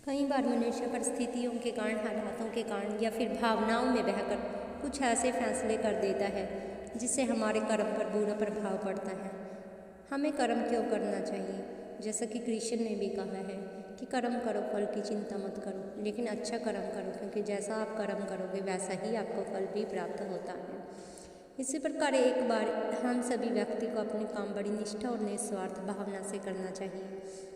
कई बार मनुष्य परिस्थितियों के कारण, हालातों के कारण या फिर भावनाओं में बहकर कुछ ऐसे फैसले कर देता है जिससे हमारे कर्म पर बुरा प्रभाव पड़ता है। हमें कर्म क्यों करना चाहिए? जैसा कि कृष्ण ने भी कहा है कि कर्म करो, फल की चिंता मत करो, लेकिन अच्छा कर्म करो, क्योंकि जैसा आप कर्म करोगे वैसा ही आपको फल भी प्राप्त होता है। इसी प्रकार एक बार हम सभी व्यक्ति को अपने काम बड़ी निष्ठा और निस्वार्थ भावना से करना चाहिए।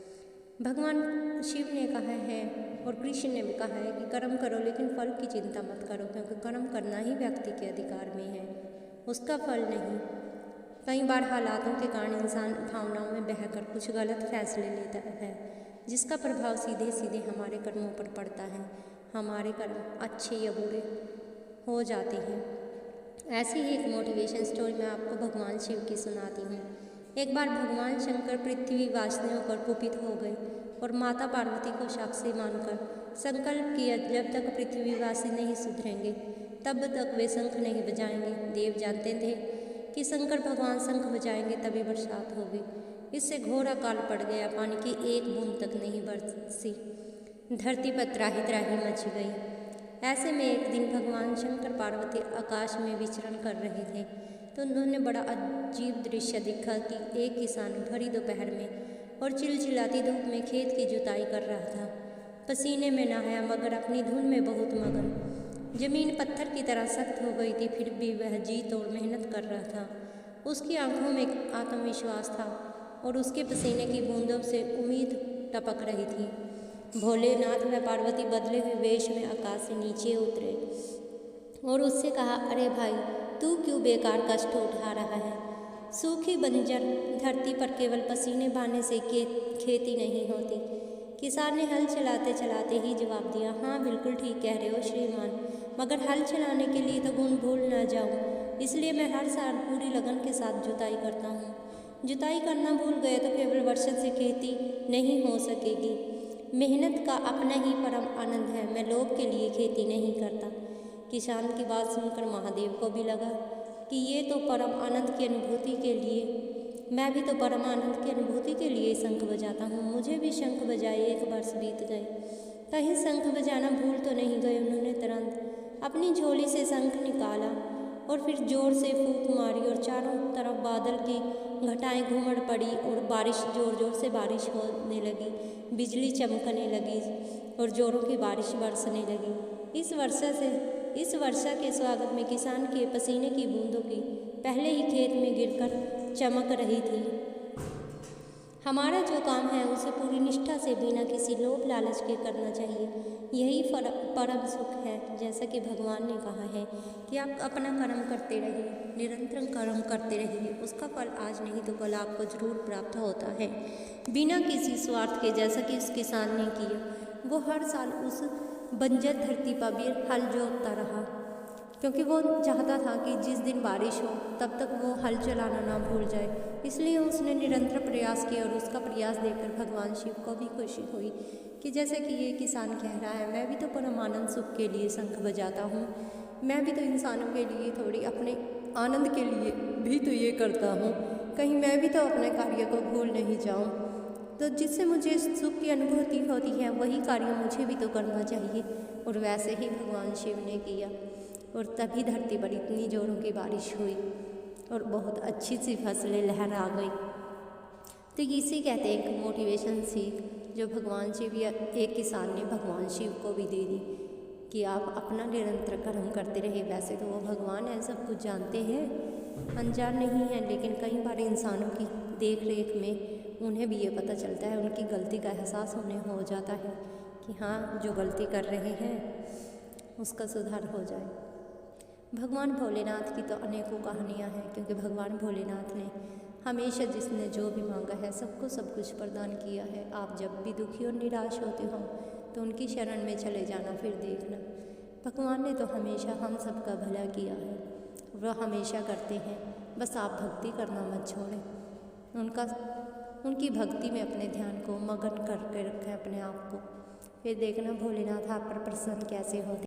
भगवान शिव ने कहा है और कृष्ण ने भी कहा है कि कर्म करो लेकिन फल की चिंता मत करो, क्योंकि कर्म करना ही व्यक्ति के अधिकार में है, उसका फल नहीं। कई बार हालातों के कारण इंसान भावनाओं में बहकर कुछ गलत फैसले लेता है जिसका प्रभाव सीधे सीधे हमारे कर्मों पर पड़ता है। हमारे कर्म अच्छे या बुरे हो जाते हैं। ऐसी ही एक मोटिवेशन स्टोरी मैं आपको भगवान शिव की सुनाती हूँ। एक बार भगवान शंकर पृथ्वीवासियों पर कुपित हो गए और माता पार्वती को साक्षी मानकर संकल्प किया, जब तक पृथ्वीवासी नहीं सुधरेंगे तब तक वे शंख नहीं बजाएंगे। देव जानते थे कि शंकर भगवान शंख बजाएंगे तभी बरसात होगी। इससे घोर अकाल पड़ गया, पानी की एक बूंद तक नहीं बरसी, धरती पर त्राही त्राही मच गई। ऐसे में एक दिन भगवान शंकर पार्वती आकाश में विचरण कर रहे थे तो उन्होंने बड़ा अजीब दृश्य देखा कि एक किसान भरी दोपहर में और चिलचिलाती धूप में खेत की जुताई कर रहा था। पसीने में नहाया मगर अपनी धुन में बहुत मगन। जमीन पत्थर की तरह सख्त हो गई थी, फिर भी वह जी तोड़ मेहनत कर रहा था। उसकी आंखों में आत्मविश्वास था और उसके पसीने की बूंदों से उम्मीद टपक रही थी। भोलेनाथ व पार्वती बदले हुए वेश में आकाश से नीचे उतरे और उससे कहा, अरे भाई, तू क्यों बेकार कष्ट उठा रहा है? सूखी बंजर धरती पर केवल पसीने बहाने से खेती नहीं होती। किसान ने हल चलाते चलाते ही जवाब दिया, हाँ बिल्कुल ठीक कह रहे हो श्रीमान, मगर हल चलाने के लिए तो गुण भूल न जाऊँ, इसलिए मैं हर साल पूरी लगन के साथ जुताई करता हूँ। जुताई करना भूल गए तो केवल वर्षा से खेती नहीं हो सकेगी। मेहनत का अपना ही परम आनंद है, मैं लोभ के लिए खेती नहीं करता। किसान की बात सुनकर महादेव को भी लगा कि ये तो परम आनंद की अनुभूति के लिए, मैं भी तो परम आनंद की अनुभूति के लिए शंख बजाता हूँ, मुझे भी शंख बजाए। एक वर्ष बीत गए, कहीं शंख बजाना भूल तो नहीं गए। उन्होंने तुरंत अपनी झोली से शंख निकाला और फिर जोर से फूंक मारी और चारों तरफ बादल की घटाएं घूमड़ पड़ी और बारिश, जोर जोर से बारिश होने लगी, बिजली चमकने लगी और जोरों की बारिश बरसने लगी। इस वर्षा के स्वागत में किसान के पसीने की बूंदों की पहले ही खेत में गिरकर चमक रही थी। हमारा जो काम है उसे पूरी निष्ठा से बिना किसी लोभ लालच के करना चाहिए, यही परम सुख है। जैसा कि भगवान ने कहा है कि आप अपना कर्म करते रहिए, निरंतर कर्म करते रहिए, उसका फल आज नहीं तो कल आपको जरूर प्राप्त होता है, बिना किसी स्वार्थ के। जैसा कि उस किसान ने किया, वो हर साल उस बंजर धरती पर भी हल जोतता रहा, क्योंकि वो चाहता था कि जिस दिन बारिश हो तब तक वो हल चलाना ना भूल जाए। इसलिए उसने निरंतर प्रयास किया और उसका प्रयास देखकर भगवान शिव को भी खुशी हुई कि जैसे कि ये किसान कह रहा है, मैं भी तो परमानंद सुख के लिए शंख बजाता हूँ, मैं भी तो इंसानों के लिए थोड़ी अपने आनंद के लिए भी तो ये करता हूँ, कहीं मैं भी तो अपने कार्य को भूल नहीं जाऊँ। तो जिससे मुझे सुख की अनुभूति होती है वही कार्य मुझे भी तो करना चाहिए। और वैसे ही भगवान शिव ने किया और तभी धरती पर इतनी जोरों की बारिश हुई और बहुत अच्छी सी फसलें लहरा गई। तो इसे कहते हैं एक मोटिवेशन सीख जो भगवान शिव या एक किसान ने भगवान शिव को भी दे दी कि आप अपना निरंतर कर्म करते रहे। वैसे तो वो भगवान है, सब कुछ जानते हैं, अनजान नहीं है, लेकिन कई बार इंसानों की देख रेख में उन्हें भी ये पता चलता है, उनकी गलती का एहसास उन्हें हो जाता है कि हाँ, जो गलती कर रहे हैं उसका सुधार हो जाए। भगवान भोलेनाथ की तो अनेकों कहानियाँ हैं, क्योंकि भगवान भोलेनाथ ने हमेशा जिसने जो भी मांगा है सबको सब कुछ प्रदान किया है। आप जब भी दुखी और निराश होते हो तो उनकी शरण में चले जाना, फिर देखना भगवान ने तो हमेशा हम सबका भला किया है, वह हमेशा करते हैं। बस आप भक्ति करना मत छोड़ें, उनकी भक्ति में अपने ध्यान को मगन करके रखें अपने आप को, फिर देखना भोलेनाथ आप पर प्रसन्न कैसे होते।